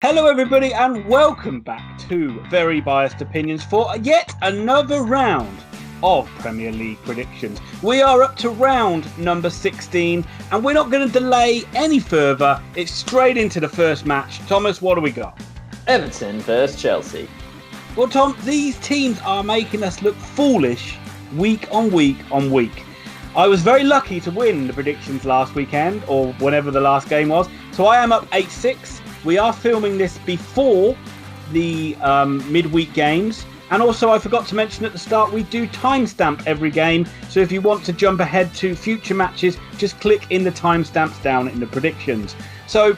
Hello everybody and welcome back to Very Biased Opinions for yet another round of Premier League predictions. We are up to round number 16 and we're not going to delay any further. It's straight into the first match. Thomas, what do we got? Everton versus Chelsea. Well, Tom, these teams are making us look foolish week on week on week. I was very lucky to win the predictions last weekend or whenever the last game was. So I am up 8-6. We are filming this before the midweek games. And also, I forgot to mention at the start, we do timestamp every game. So if you want to jump ahead to future matches, just click in the timestamps down in the predictions. So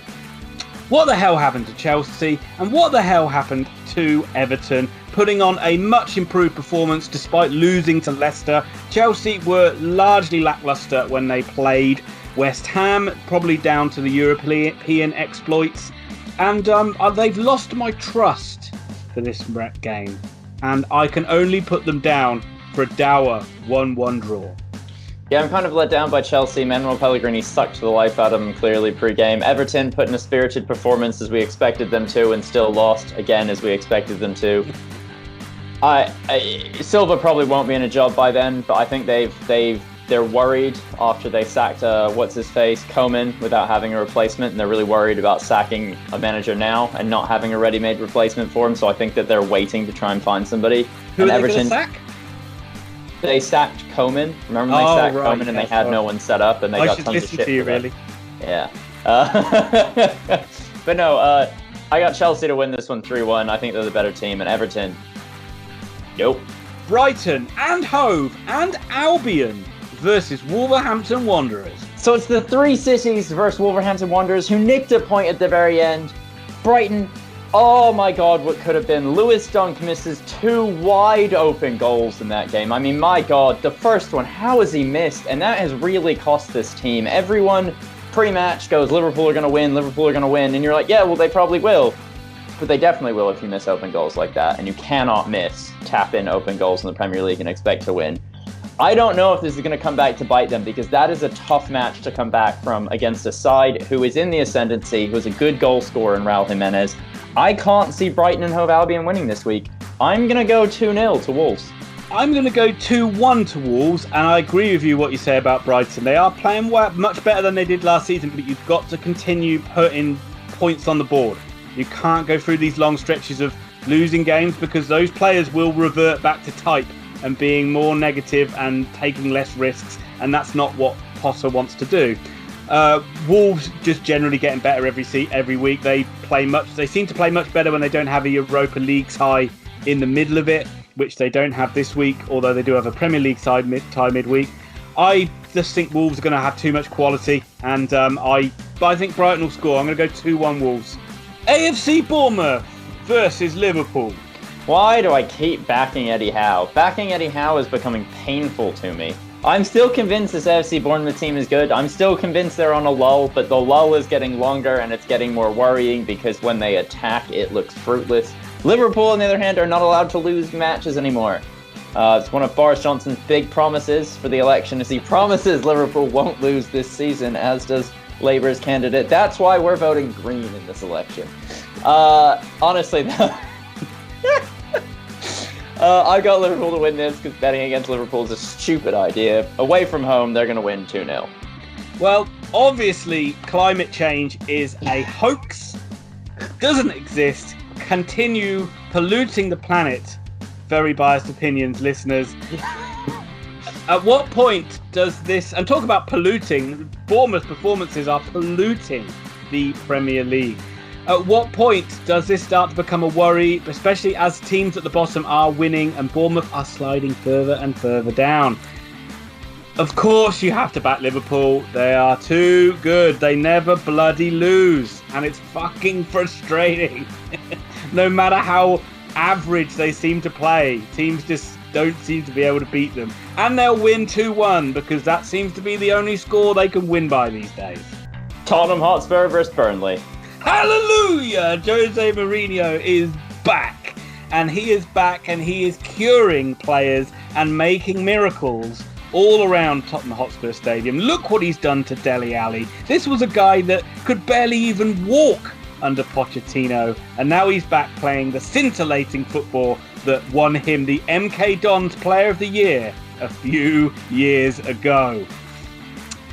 what the hell happened to Chelsea? And what the hell happened to Everton? Putting on a much improved performance despite losing to Leicester. Chelsea were largely lacklustre when they played West Ham, probably down to the European exploits. And they've lost my trust for this game. And I can only put them down for a dour 1-1 draw. Yeah, I'm kind of let down by Chelsea. Manuel Pellegrini sucked the life out of them clearly pre-game. Everton put in a spirited performance as we expected them to and still lost again as we expected them to. Silva probably won't be in a job by then, but I think they're worried after they sacked what's-his-face, Koeman, without having a replacement, and they're really worried about sacking a manager now and not having a ready-made replacement for him, so I think that they're waiting to try and find somebody. Who are they going to sack? They sacked Koeman. Remember when they sacked Koeman and they had no one set up and they got tons of shit to you, for that? really. Yeah. But no, I got Chelsea to win this one 3-1. I think they're the better team, and Everton, nope. Brighton and Hove and Albion versus Wolverhampton Wanderers. So it's the three cities versus Wolverhampton Wanderers who nicked a point at the very end. Brighton, oh my god, what could have been. Lewis Dunk misses two wide open goals in that game. I mean, my god, the first one, how has he missed? And that has really cost this team. Everyone pre-match goes, Liverpool are going to win. And you're like, yeah, well, they probably will. But they definitely will if you miss open goals like that. And you cannot miss tap-in open goals in the Premier League and expect to win. I don't know if this is going to come back to bite them because that is a tough match to come back from against a side who is in the ascendancy, who is a good goal scorer in Raul Jimenez. I can't see Brighton and Hove Albion winning this week. I'm going to go 2-0 to Wolves. I'm going to go 2-1 to Wolves, and I agree with you what you say about Brighton. They are playing much better than they did last season, but you've got to continue putting points on the board. You can't go through these long stretches of losing games because those players will revert back to type and being more negative and taking less risks, and that's not what Potter wants to do. Wolves just generally getting better every week. They seem to play much better when they don't have a Europa League tie in the middle of it, which they don't have this week, although they do have a Premier League tie midweek. I just think Wolves are going to have too much quality, and I think Brighton will score. I'm going to go 2-1 Wolves. AFC Bournemouth versus Liverpool. Why do I keep backing Eddie Howe? Backing Eddie Howe is becoming painful to me. I'm still convinced this AFC Bournemouth team is good. I'm still convinced they're on a lull, but the lull is getting longer and it's getting more worrying because when they attack, it looks fruitless. Liverpool, on the other hand, are not allowed to lose matches anymore. It's one of Boris Johnson's big promises for the election, is he promises Liverpool won't lose this season, as does Labour's candidate. That's why we're voting Green in this election. Honestly, though, I got Liverpool to win this because betting against Liverpool is a stupid idea. Away from home, they're going to win 2-0. Well, obviously, climate change is a hoax. Doesn't exist. Continue polluting the planet. Very biased opinions, listeners. At what point does this... And talk about polluting. Bournemouth performances are polluting the Premier League. At what point does this start to become a worry, especially as teams at the bottom are winning and Bournemouth are sliding further and further down? Of course you have to back Liverpool. They are too good. They never bloody lose. And it's fucking frustrating. No matter how average they seem to play, teams just don't seem to be able to beat them. And they'll win 2-1 because that seems to be the only score they can win by these days. Tottenham Hotspur versus Burnley. Hallelujah! Jose Mourinho is back. And he is back and he is curing players and making miracles all around Tottenham Hotspur Stadium. Look what he's done to Dele Alli. This was a guy that could barely even walk under Pochettino, and now he's back playing the scintillating football that won him the MK Dons Player of the Year a few years ago.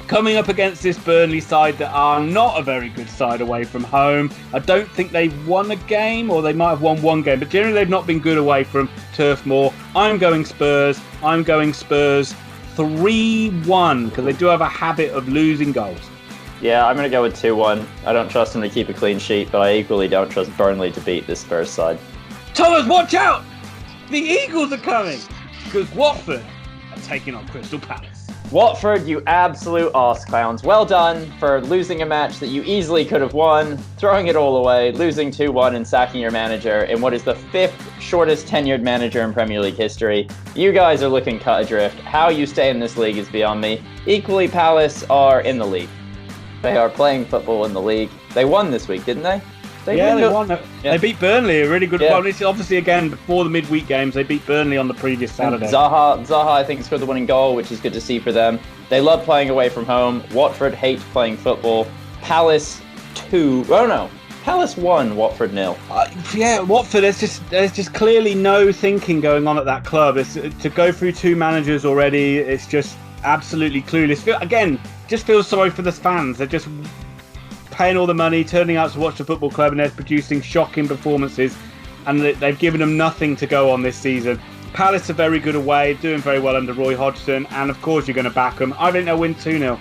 Coming up against this Burnley side that are not a very good side away from home. I don't think they've won a game, or they might have won one game, but generally they've not been good away from Turf Moor. I'm going Spurs 3-1, because they do have a habit of losing goals. Yeah, I'm going to go with 2-1. I don't trust them to keep a clean sheet, but I equally don't trust Burnley to beat this Spurs side. Thomas, watch out! The Eagles are coming, because Watford are taking on Crystal Palace. Watford, you absolute arse clowns. Well done for losing a match that you easily could have won, throwing it all away, losing 2-1 and sacking your manager in what is the 5th shortest tenured manager in Premier League history. You guys are looking cut adrift. How you stay in this league is beyond me. Equally, Palace are in the league. They are playing football in the league. They won this week, didn't they? They won. Yeah. They beat Burnley, a really good one. It's obviously, again, before the midweek games, they beat Burnley on the previous Saturday. And Zaha, I think, scored the winning goal, which is good to see for them. They love playing away from home. Watford hate playing football. Palace 1, Watford 0. Watford, there's just clearly no thinking going on at that club. It's, to go through 2 managers already, it's just absolutely clueless. Again, just feel sorry for the fans. They're just paying all the money, turning out to watch the football club, and they're producing shocking performances, and they've given them nothing to go on this season. Palace are very good away, doing very well under Roy Hodgson, and of course you're going to back them. I think they'll win 2-0.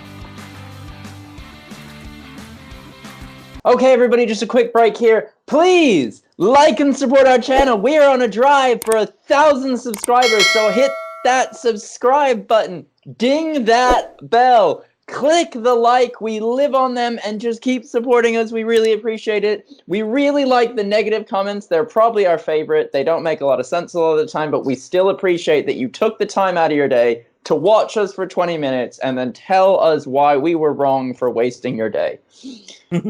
Okay, everybody, just a quick break here. Please like and support our channel. We are on a drive for 1,000 subscribers, so hit that subscribe button, ding that bell. Click the like, we live on them, and just keep supporting us. We really appreciate it. We really like the negative comments. They're probably our favorite. They don't make a lot of sense a lot of the time, but we still appreciate that you took the time out of your day to watch us for 20 minutes and then tell us why we were wrong for wasting your day.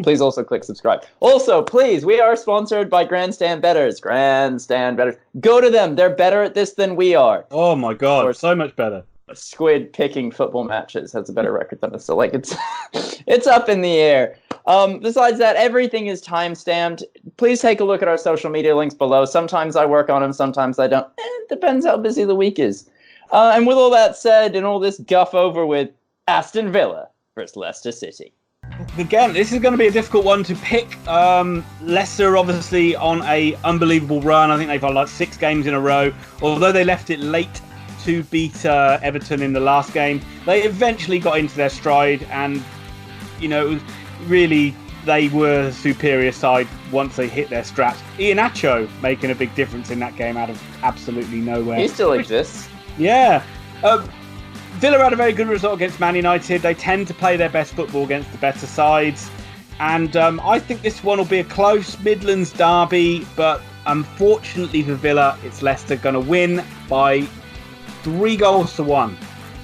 Please also click subscribe. Also, please, we are sponsored by Grandstand Bettors. Grandstand Bettors. Go to them. They're better at this than we are. Oh my God, so much better. Squid picking football matches has a better record than us, so it's up in the air. Besides that, everything is time-stamped. Please take a look at our social media links below. Sometimes I work on them, sometimes I don't. It depends how busy the week is. And with all that said, and all this guff over with, Aston Villa versus Leicester City. Again, this is going to be a difficult one to pick. Leicester obviously on a unbelievable run. I think they've won 6 games in a row. Although they left it late to beat Everton in the last game, they eventually got into their stride, and really they were a superior side once they hit their straps. Iheanacho making a big difference in that game out of absolutely nowhere. He still exists. Yeah. Villa had a very good result against Man United. They tend to play their best football against the better sides, and I think this one will be a close Midlands derby, but unfortunately for Villa, it's Leicester going to win by 3-1.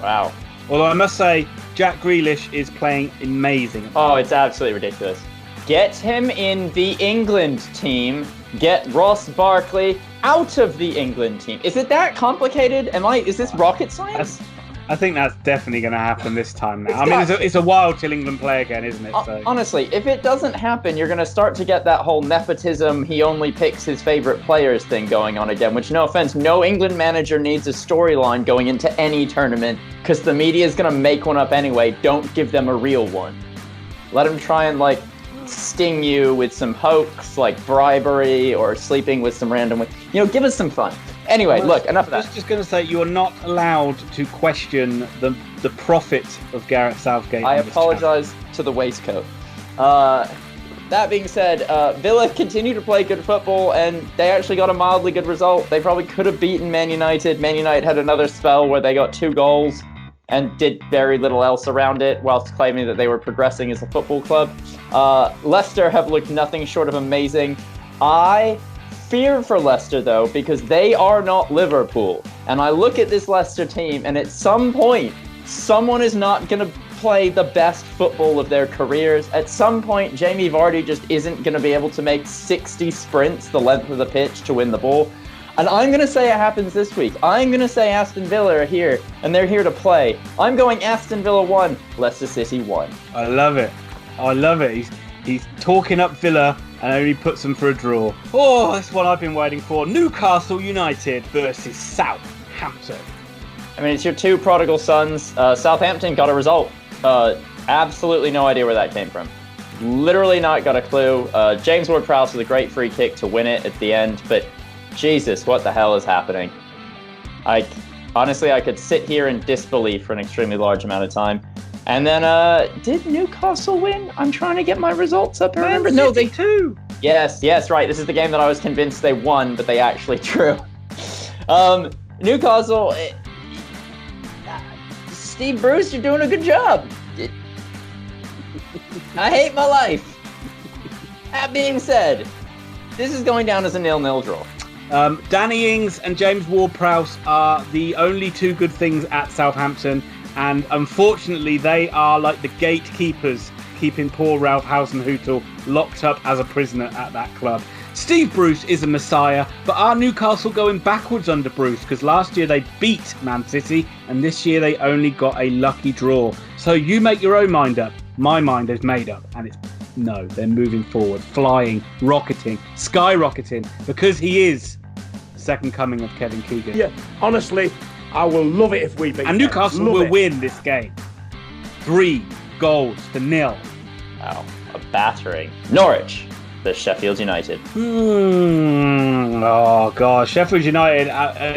Wow. Although I must say, Jack Grealish is playing amazing. Oh, it's absolutely ridiculous. Get him in the England team. Get Ross Barkley out of the England team. Is it that complicated? Is this rocket science? I think that's definitely going to happen this time now. It's a while till England play again, isn't it? So. Honestly, if it doesn't happen, you're going to start to get that whole nepotism, he only picks his favorite players thing going on again, which, no offense, no England manager needs a storyline going into any tournament, because the media is going to make one up anyway. Don't give them a real one. Let them try and, sting you with some hoax, like bribery or sleeping with some random... give us some fun. Anyway, look, enough of that. I was just going to say, you are not allowed to question the profit of Gareth Southgate. I apologise to the waistcoat. That being said, Villa continue to play good football, and they actually got a mildly good result. They probably could have beaten Man United. Man United had another spell where they got 2 goals and did very little else around it, whilst claiming that they were progressing as a football club. Leicester have looked nothing short of amazing. I fear for Leicester, though, because they are not Liverpool. And I look at this Leicester team, and at some point, someone is not going to play the best football of their careers. At some point, Jamie Vardy just isn't going to be able to make 60 sprints the length of the pitch to win the ball. And I'm going to say it happens this week. I'm going to say Aston Villa are here, and they're here to play. I'm going Aston Villa 1, Leicester City 1. I love it. He's talking up Villa, and only puts them for a draw. Oh, this one I've been waiting for. Newcastle United versus Southampton. I mean, it's your two prodigal sons. Southampton got a result. Absolutely no idea where that came from. Literally not got a clue. James Ward-Prowse with a great free kick to win it at the end, but Jesus, what the hell is happening? Honestly, I could sit here in disbelief for an extremely large amount of time. And then, did Newcastle win? I'm trying to get my results up. I remember. No, they too. Yes, right. This is the game that I was convinced they won, but they actually drew. Newcastle. Steve Bruce, you're doing a good job. I hate my life. That being said, this is going down as a 0-0 draw. Danny Ings and James Ward-Prowse are the only two good things at Southampton, and unfortunately they are like the gatekeepers keeping poor Ralph Hasenhüttl locked up as a prisoner at that club. Steve Bruce is a messiah, but are Newcastle going backwards under Bruce? Because last year they beat Man City, and this year they only got a lucky draw. So you make your own mind up. My mind is made up, and it's no, they're moving forward, flying, rocketing, skyrocketing, because he is the second coming of Kevin Keegan. Yeah, honestly, I will love it if we beat And Newcastle will win this game. 3-0. Wow, a battering. Norwich, the Sheffield United. Oh god, Sheffield United,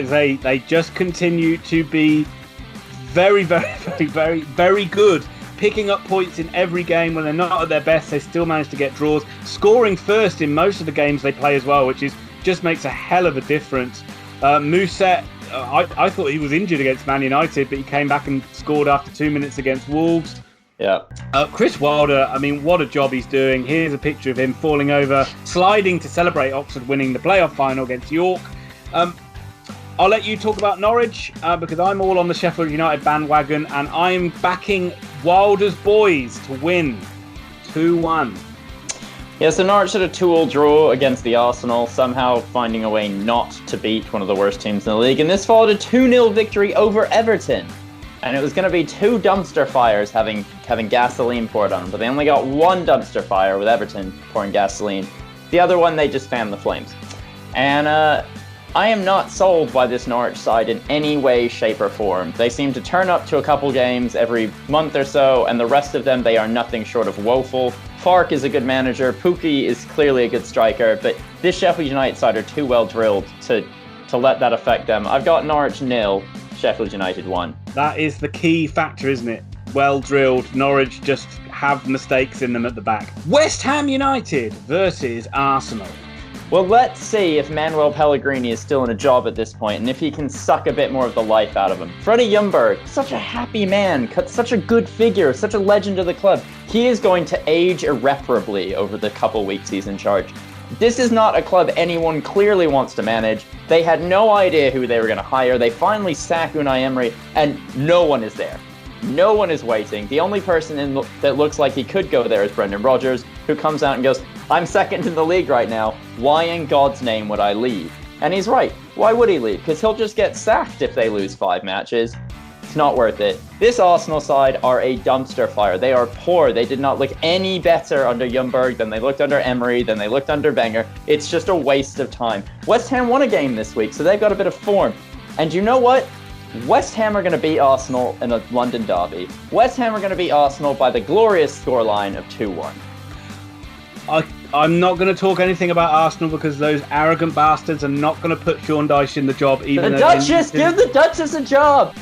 they just continue to be very, very, very, very, very good. Picking up points in every game. When they're not at their best, they still manage to get draws. Scoring first in most of the games they play as well, which just makes a hell of a difference. Mousset, I thought he was injured against Man United, but he came back and scored after 2 minutes against Wolves. Yeah. Chris Wilder, I mean, what a job he's doing. Here's a picture of him falling over, sliding to celebrate Oxford winning the playoff final against York. I'll let you talk about Norwich because I'm all on the Sheffield United bandwagon, and I'm backing Wilder's boys to win 2-1. Yeah, so Norwich had a 2-2 draw against the Arsenal, somehow finding a way not to beat one of the worst teams in the league. And this followed a 2-0 victory over Everton. And it was going to be two dumpster fires having gasoline poured on them, but they only got one dumpster fire with Everton pouring gasoline. The other one, they just fanned the flames. And I am not sold by this Norwich side in any way, shape, or form. They seem to turn up to a couple games every month or so, and the rest of them, they are nothing short of woeful. Farke is a good manager, Pukki is clearly a good striker, but this Sheffield United side are too well drilled to let that affect them. I've got Norwich 0, Sheffield United 1. That is the key factor, isn't it? Well drilled. Norwich just have mistakes in them at the back. West Ham United versus Arsenal. Well, let's see if Manuel Pellegrini is still in a job at this point, and if he can suck a bit more of the life out of him. Freddie Ljungberg, such a happy man, such a good figure, such a legend of the club. He is going to age irreparably over the couple weeks he's in charge. This is not a club anyone clearly wants to manage. They had no idea who they were going to hire. They finally sack Unai Emery, and no one is there. No one is waiting. The only person that looks like he could go there is Brendan Rodgers, who comes out and goes, I'm second in the league right now. Why in God's name would I leave? And he's right. Why would he leave? Because he'll just get sacked if they lose 5 matches. It's not worth it. This Arsenal side are a dumpster fire. They are poor. They did not look any better under Ljungberg than they looked under Emery, than they looked under Wenger. It's just a waste of time. West Ham won a game this week, so they've got a bit of form. And you know what? West Ham are going to beat Arsenal in a London derby. West Ham are going to beat Arsenal by the glorious scoreline of 2-1. I'm not going to talk anything about Arsenal because those arrogant bastards are not going to put Sean Dyche in the job. Even the Duchess! Give the Duchess a job!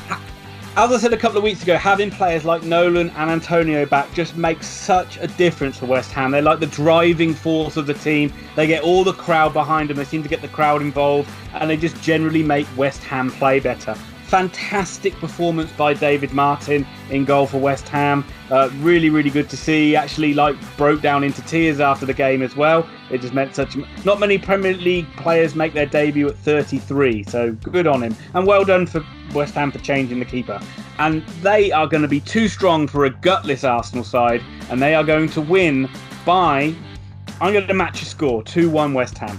As I said a couple of weeks ago, having players like Nolan and Antonio back just makes such a difference for West Ham. They're like the driving force of the team. They get all the crowd behind them. They seem to get the crowd involved, and they just generally make West Ham play better. Fantastic performance by David Martin in goal for West Ham. Really, really good to see. He actually broke down into tears after the game as well. It just meant not many Premier League players make their debut at 33, so good on him. And well done for West Ham for changing the keeper. And they are going to be too strong for a gutless Arsenal side, and they are going to win by, I'm going to match a score, 2-1 West Ham.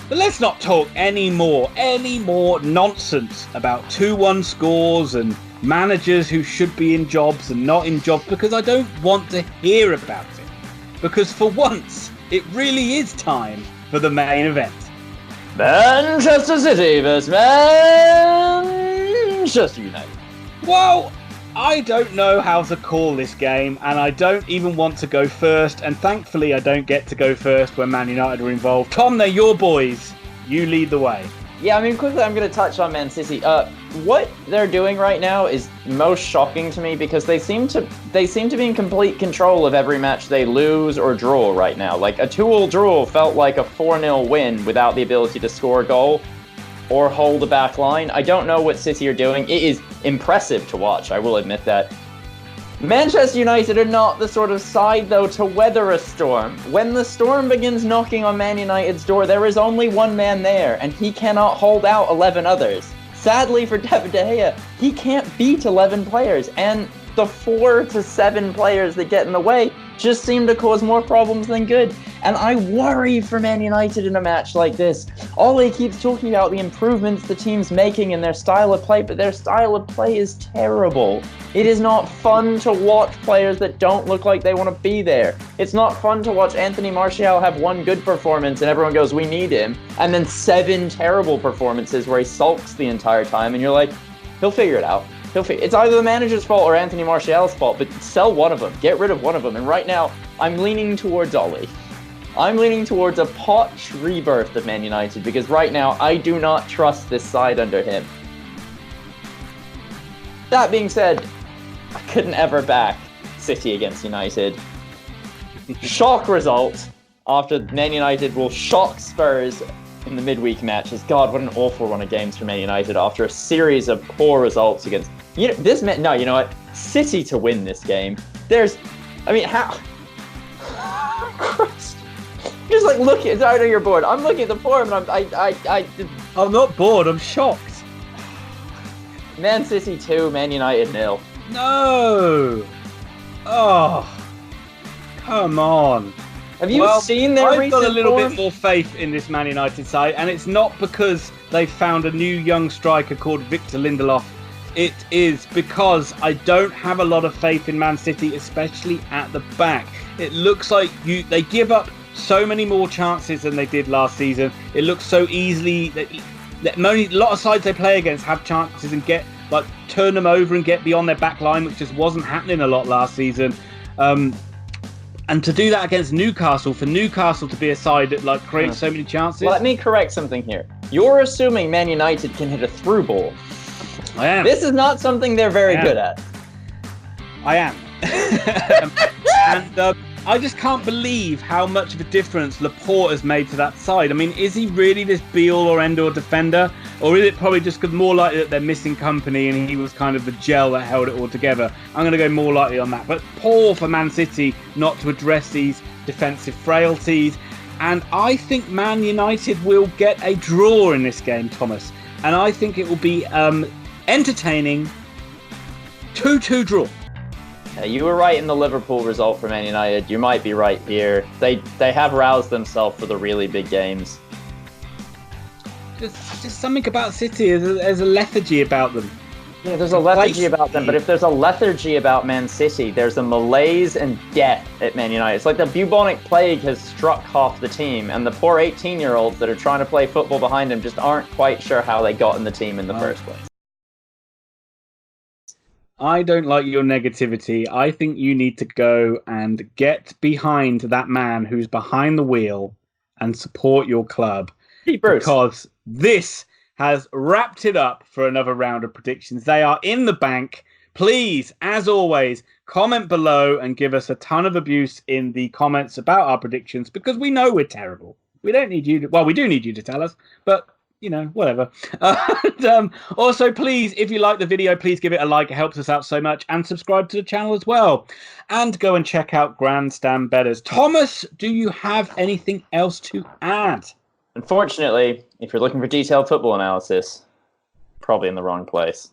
But let's not talk any more nonsense about 2-1 scores and managers who should be in jobs and not in jobs, because I don't want to hear about it. Because for once, it really is time for the main event. Manchester City versus Manchester United. Well, I don't know how to call this game, and I don't even want to go first, and thankfully I don't get to go first when Man United are involved. Tom, they're your boys. You lead the way. Yeah, I mean, quickly, I'm going to touch on Man City. What they're doing right now is most shocking to me because they seem to be in complete control of every match they lose or draw right now. Like, a 2-2 draw felt like a 4-0 win without the ability to score a goal or hold a back line. I don't know what City are doing. It is impressive to watch, I will admit that. Manchester United are not the sort of side, though, to weather a storm. When the storm begins knocking on Man United's door, there is only one man there, and he cannot hold out 11 others. Sadly for David De Gea, he can't beat 11 players, and the 4 to 7 players that get in the way just seem to cause more problems than good. And I worry for Man United in a match like this. Ole keeps talking about the improvements the team's making in their style of play, but their style of play is terrible. It is not fun to watch players that don't look like they want to be there. It's not fun to watch Anthony Martial have one good performance and everyone goes, we need him, and then 7 terrible performances where he sulks the entire time, and you're like, he'll figure it out. It's either the manager's fault or Anthony Martial's fault, but sell one of them. Get rid of one of them. And right now, I'm leaning towards Ole. I'm leaning towards a Poch rebirth of Man United because right now, I do not trust this side under him. That being said, I couldn't ever back City against United. Shock result after Man United will shock Spurs in the midweek matches. God, what an awful run of games for Man United after a series of poor results against... you know what? City to win this game. How... Christ. Just like look at... I know you're bored. I'm looking at the form and I'm not bored, I'm shocked. Man City 2, Man United 0. No! Oh, come on. Have you seen their recent I've got a little form? bit more faith in this Man United side, and it's not because they've found a new young striker called Victor Lindelof. It is because I don't have a lot of faith in Man City, especially at the back. It looks like they give up so many more chances than they did last season. It looks so easily that a lot of sides they play against have chances and turn them over and get beyond their back line, which just wasn't happening a lot last season. And to do that against Newcastle, for Newcastle to be a side that creates so many chances. Let me correct something here. You're assuming Man United can hit a through ball. I am. This is not something they're very good at. I am. And I just can't believe how much of a difference Laporte has made to that side. I mean, is he really this be-all or end-all defender? Or is it probably just more likely that they're missing company and he was kind of the gel that held it all together? I'm going to go more likely on that. But poor for Man City not to address these defensive frailties. And I think Man United will get a draw in this game, Thomas. And I think it will be entertaining 2-2 draw. You were right in the Liverpool result for Man United. You might be right here. They have roused themselves for the really big games. Just something about City. There's a lethargy about them. Yeah, there's a lethargy about them. But if there's a lethargy about Man City, there's a malaise and death at Man United. It's like the bubonic plague has struck half the team, and the poor 18-year-olds that are trying to play football behind them just aren't quite sure how they got in the team in the first place. I don't like your negativity. I think you need to go and get behind that man who's behind the wheel and support your club. Because this has wrapped it up for another round of predictions. They are in the bank. Please, as always, comment below and give us a ton of abuse in the comments about our predictions because we know we're terrible. We don't need you to... Well, we do need you to tell us, but... whatever. And, also, please, if you like the video, please give it a like. It helps us out so much. And subscribe to the channel as well. And go and check out Grandstand Betters. Thomas, do you have anything else to add? Unfortunately, if you're looking for detailed football analysis, probably in the wrong place.